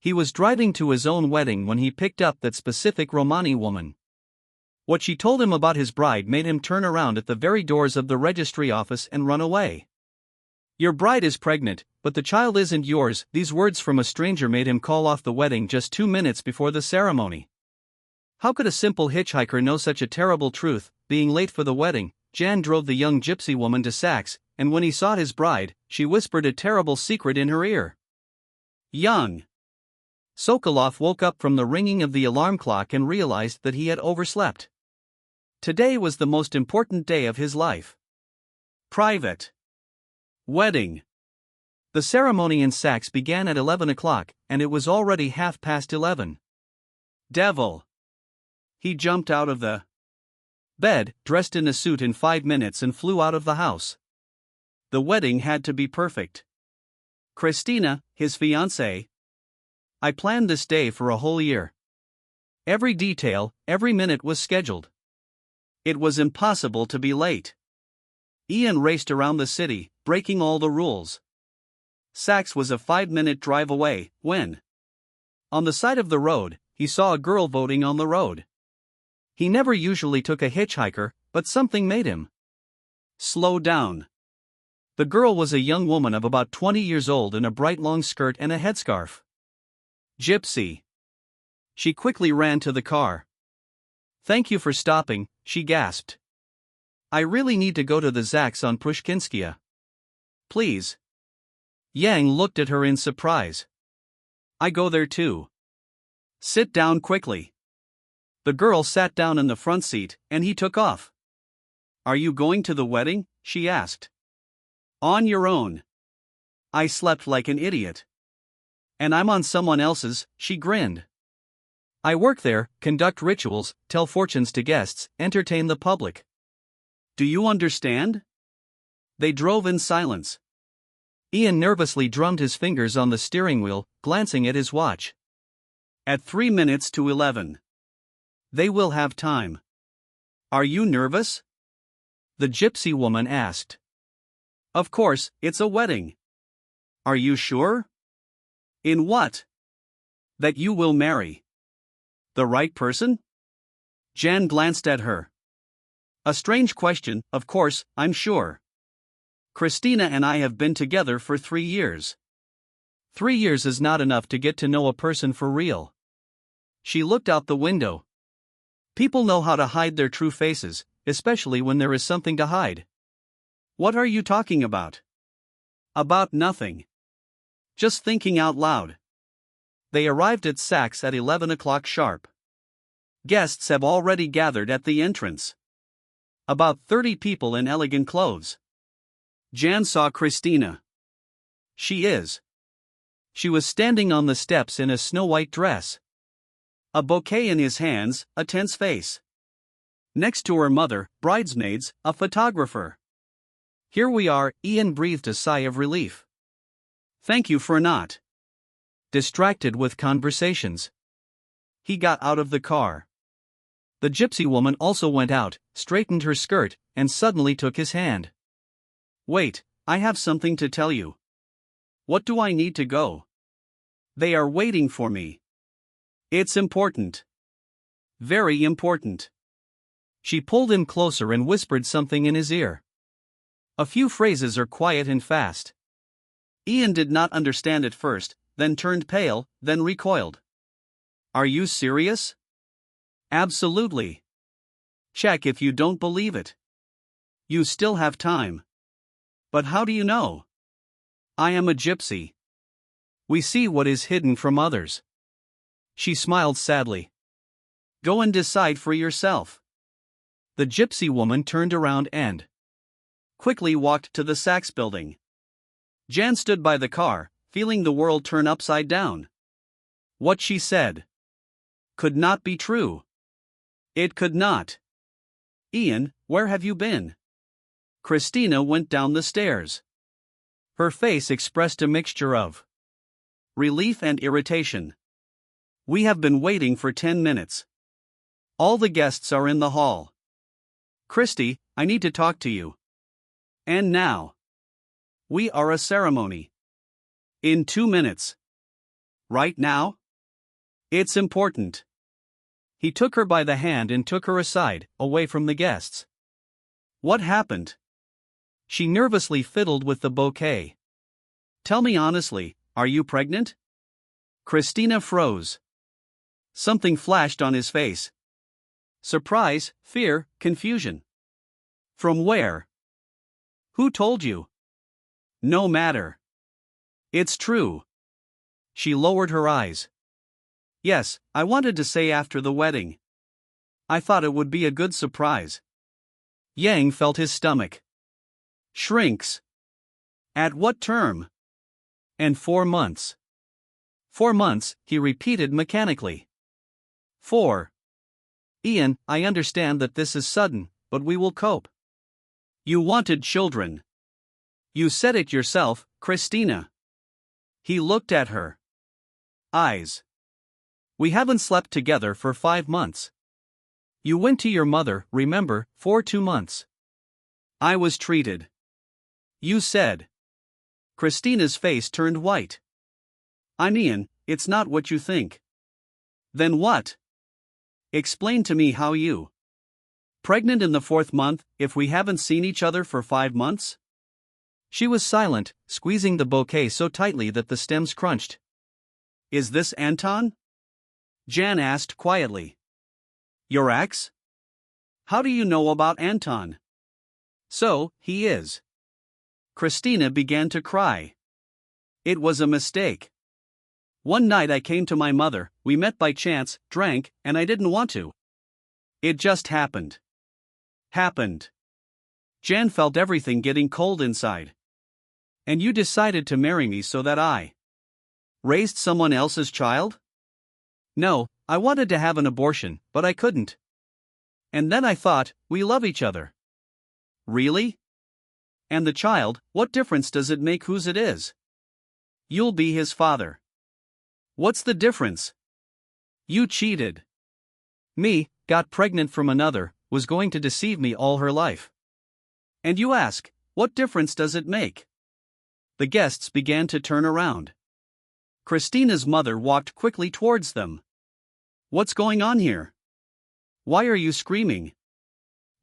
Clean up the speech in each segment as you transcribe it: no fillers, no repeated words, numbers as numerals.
He was driving to his own wedding when he picked up that specific Romani woman. What she told him about his bride made him turn around at the very doors of the registry office and run away. "Your bride is pregnant, but the child isn't yours." These words from a stranger made him call off the wedding just 2 minutes before the ceremony. How could a simple hitchhiker know such a terrible truth? Being late for the wedding, Jan drove the young gypsy woman to Saks, and when he saw his bride, she whispered a terrible secret in her ear. Young Sokolov woke up from the ringing of the alarm clock and realized that he had overslept. Today was the most important day of his life. Private wedding. The ceremony in Saks began at 11 o'clock, and it was already 11:30. Devil! He jumped out of the bed, dressed in a suit in 5 minutes, and flew out of the house. The wedding had to be perfect. Christina, his fiancée. I planned this day for a whole year. Every detail, every minute was scheduled. It was impossible to be late. Ian raced around the city, breaking all the rules. Saks was a 5-minute drive away, when, on the side of the road, he saw a girl voting on the road. He never usually took a hitchhiker, but something made him slow down. The girl was a young woman of about 20 years old in a bright long skirt and a headscarf. Gypsy. She quickly ran to the car. "Thank you for stopping," she gasped. "I really need to go to the Saks on Pushkinskaya. Please." Yang looked at her in surprise. "I go there too." "Sit down quickly." The girl sat down in the front seat, and he took off. "Are you going to the wedding?" she asked. "On your own." "I slept like an idiot." "And I'm on someone else's," she grinned. "I work there, conduct rituals, tell fortunes to guests, entertain the public. Do you understand?" They drove in silence. Ian nervously drummed his fingers on the steering wheel, glancing at his watch. At 3 minutes to 11. They will have time. "Are you nervous?" the gypsy woman asked. "Of course, it's a wedding." "Are you sure?" "In what?" "That you will marry the right person?" Jan glanced at her. "A strange question, of course, I'm sure. Christina and I have been together for 3 years. 3 years is not enough to get to know a person for real." She looked out the window. People know how to hide their true faces, especially when there is something to hide. "What are you talking about?" "About nothing. Just thinking out loud." They arrived at Saks at 11 o'clock sharp. Guests have already gathered at the entrance. About 30 people in elegant clothes. Jan saw Christina. She was standing on the steps in a snow-white dress. A bouquet in his hands, a tense face. Next to her mother, bridesmaids, a photographer. "Here we are," Ian breathed a sigh of relief. "Thank you for not distracted with conversations." He got out of the car. The gypsy woman also went out, straightened her skirt, and suddenly took his hand. "Wait, I have something to tell you." "What do I need to go?" "They are waiting for me." "It's important." "Very important." She pulled him closer and whispered something in his ear. A few phrases are quiet and fast. Ian did not understand at first, then turned pale, then recoiled. "Are you serious?" "Absolutely." "Check if you don't believe it. You still have time." "But how do you know?" "I am a gypsy. We see what is hidden from others." She smiled sadly. "Go and decide for yourself." The gypsy woman turned around and quickly walked to the Saks building. Jan stood by the car, feeling the world turn upside down. What she said could not be true. It could not. "Ian, where have you been?" Christina went down the stairs. Her face expressed a mixture of relief and irritation. "We have been waiting for 10 minutes. All the guests are in the hall. Christy, I need to talk to you. And now. We are a ceremony. In 2 minutes. Right now? It's important. He took her by the hand and took her aside, away from the guests. What happened? She nervously fiddled with the bouquet. Tell me honestly, are you pregnant? Christina froze. Something flashed on his face. Surprise, fear, confusion. From where? Who told you? No matter. It's true. She lowered her eyes. Yes, I wanted to say after the wedding. I thought it would be a good surprise. Yang felt his stomach. Shrinks. At what term? And 4 months. 4 months, he repeated mechanically. 4. Ian, I understand that this is sudden, but we will cope. You wanted children. You said it yourself, Christina. He looked at her. Eyes. We haven't slept together for 5 months. You went to your mother, remember, for 2 months. I was treated. You said. Christina's face turned white. I'm Ian, it's not what you think. Then what? Explain to me how you. Pregnant in the 4th month, if we haven't seen each other for 5 months? She was silent, squeezing the bouquet so tightly that the stems crunched. Is this Anton? Jan asked quietly. Your ex? How do you know about Anton? So, he is. Christina began to cry. It was a mistake. One night I came to my mother, we met by chance, drank, and I didn't want to. It just happened. Happened. Jan felt everything getting cold inside. And you decided to marry me so that I raised someone else's child? No, I wanted to have an abortion, but I couldn't. And then I thought, we love each other. Really? And the child, what difference does it make whose it is? You'll be his father. What's the difference? You cheated. Me, got pregnant from another, was going to deceive me all her life. And you ask, what difference does it make? The guests began to turn around. Christina's mother walked quickly towards them. What's going on here? Why are you screaming?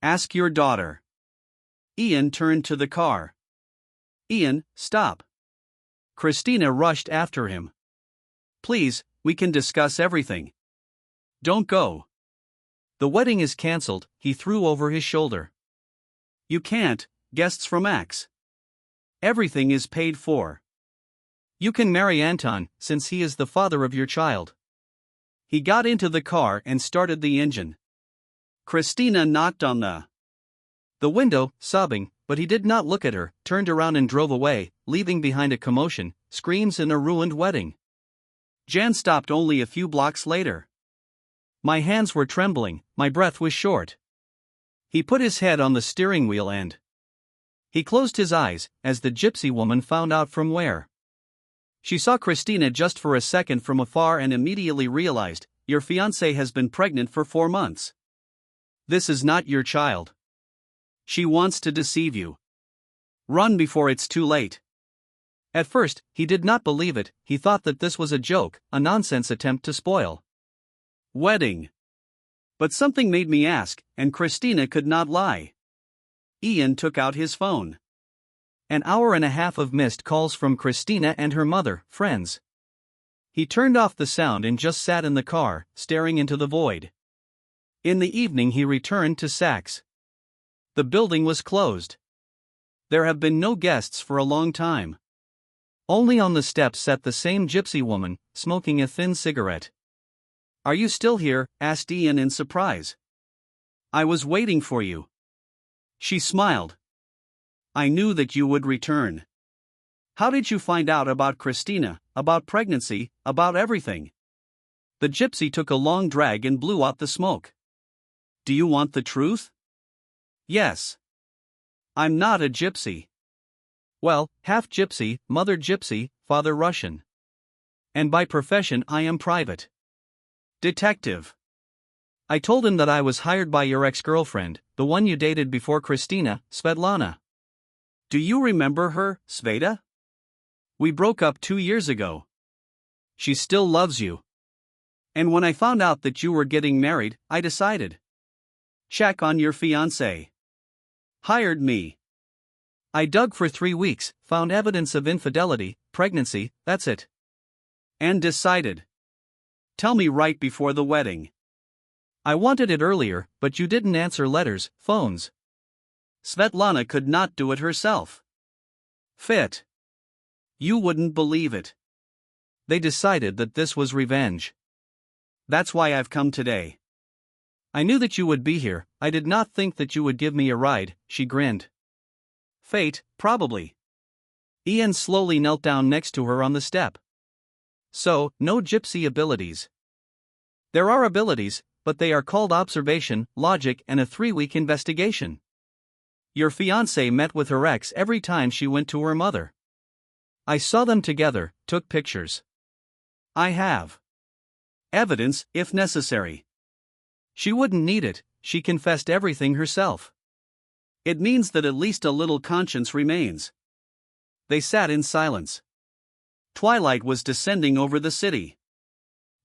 Ask your daughter. Ian turned to the car. Ian, stop. Christina rushed after him. Please, we can discuss everything. Don't go. The wedding is cancelled, he threw over his shoulder. You can't, guests from Axe. Everything is paid for. You can marry Anton, since he is the father of your child. He got into the car and started the engine. Christina knocked on the window, sobbing, but he did not look at her, turned around and drove away, leaving behind a commotion, screams and a ruined wedding. Jan stopped only a few blocks later. My hands were trembling, my breath was short. He put his head on the steering wheel and he closed his eyes, as the gypsy woman found out from where. She saw Christina just for a second from afar and immediately realized, your fiancée has been pregnant for 4 months. This is not your child. She wants to deceive you. Run before it's too late. At first, he did not believe it, he thought that this was a joke, a nonsense attempt to spoil wedding. But something made me ask, and Christina could not lie. Ian took out his phone. An hour and a half of missed calls from Christina and her mother, friends. He turned off the sound and just sat in the car, staring into the void. In the evening he returned to Saks. The building was closed. There have been no guests for a long time. Only on the steps sat the same gypsy woman, smoking a thin cigarette. Are you still here? Asked Ian in surprise. I was waiting for you. She smiled. I knew that you would return. How did you find out about Christina, about pregnancy, about everything? The gypsy took a long drag and blew out the smoke. Do you want the truth? Yes. I'm not a gypsy. Well, half gypsy, mother gypsy, father Russian. And by profession I am private detective. I told him that I was hired by your ex-girlfriend, the one you dated before Christina, Svetlana. Do you remember her, Sveta? We broke up 2 years ago. She still loves you. And when I found out that you were getting married, I decided. Check on your fiancé. Hired me. I dug for 3 weeks, found evidence of infidelity, pregnancy, that's it. And decided. Tell me right before the wedding. I wanted it earlier, but you didn't answer letters, phones. Svetlana could not do it herself. Fit. You wouldn't believe it. They decided that this was revenge. That's why I've come today. I knew that you would be here, I did not think that you would give me a ride, she grinned. Fate, probably. Ian slowly knelt down next to her on the step. So, no gypsy abilities. There are abilities, but they are called observation, logic, and a 3-week investigation. Your fiancée met with her ex every time she went to her mother. I saw them together, took pictures. I have evidence, if necessary. She wouldn't need it, she confessed everything herself. It means that at least a little conscience remains. They sat in silence. Twilight was descending over the city.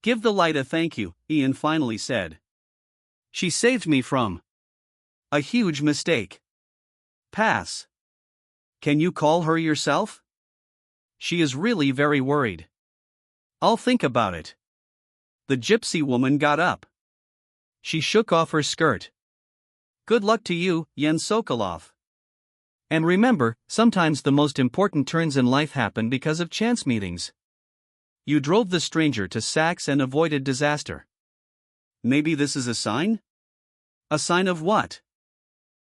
Give the light a thank you, Ian finally said. She saved me from a huge mistake. Pass. Can you call her yourself? She is really very worried. I'll think about it. The gypsy woman got up. She shook off her skirt. Good luck to you, Yen Sokolov. And remember, sometimes the most important turns in life happen because of chance meetings. You drove the stranger to Saks and avoided disaster. Maybe this is a sign? A sign of what?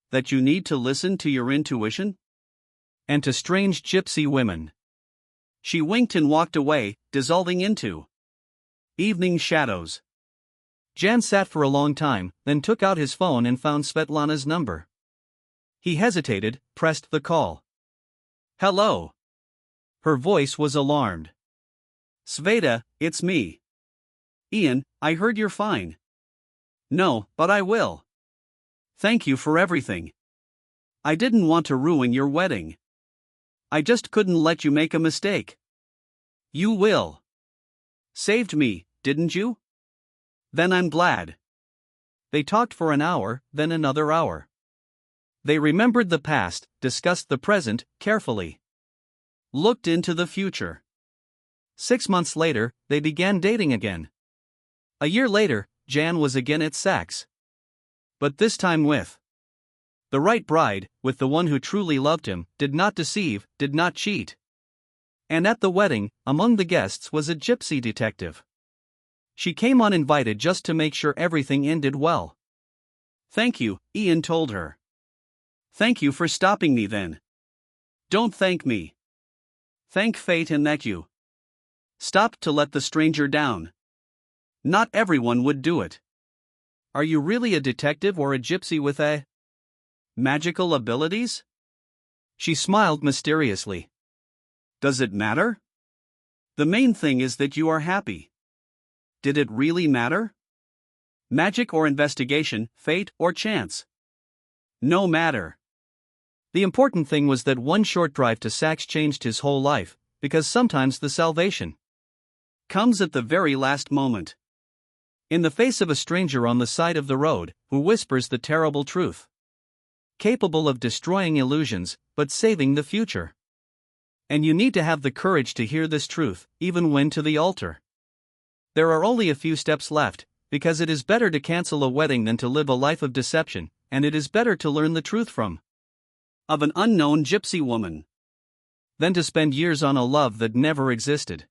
That you need to listen to your intuition? And to strange gypsy women. She winked and walked away, dissolving into evening shadows. Jan sat for a long time, then took out his phone and found Svetlana's number. He hesitated, pressed the call. Hello. Her voice was alarmed. Sveta, it's me. Ian, I heard you're fine. No, but I will. Thank you for everything. I didn't want to ruin your wedding. I just couldn't let you make a mistake. You will. Saved me, didn't you? Then I'm glad. They talked for an hour, then another hour. They remembered the past, discussed the present, carefully. Looked into the future. 6 months later, they began dating again. A year later, Jan was again at Saks. But this time with the right bride, with the one who truly loved him, did not deceive, did not cheat. And at the wedding, among the guests was a gypsy detective. She came uninvited just to make sure everything ended well. Thank you, Ian told her. Thank you for stopping me then. Don't thank me. Thank fate and that you stopped to let the stranger down. Not everyone would do it. Are you really a detective or a gypsy with a magical abilities? She smiled mysteriously. Does it matter? The main thing is that you are happy. Did it really matter? Magic or investigation, fate or chance? No matter. The important thing was that one short drive to Saks changed his whole life, because sometimes the salvation comes at the very last moment. In the face of a stranger on the side of the road, who whispers the terrible truth. Capable of destroying illusions, but saving the future. And you need to have the courage to hear this truth, even when to the altar. There are only a few steps left, because it is better to cancel a wedding than to live a life of deception, and it is better to learn the truth from of an unknown gypsy woman than to spend years on a love that never existed.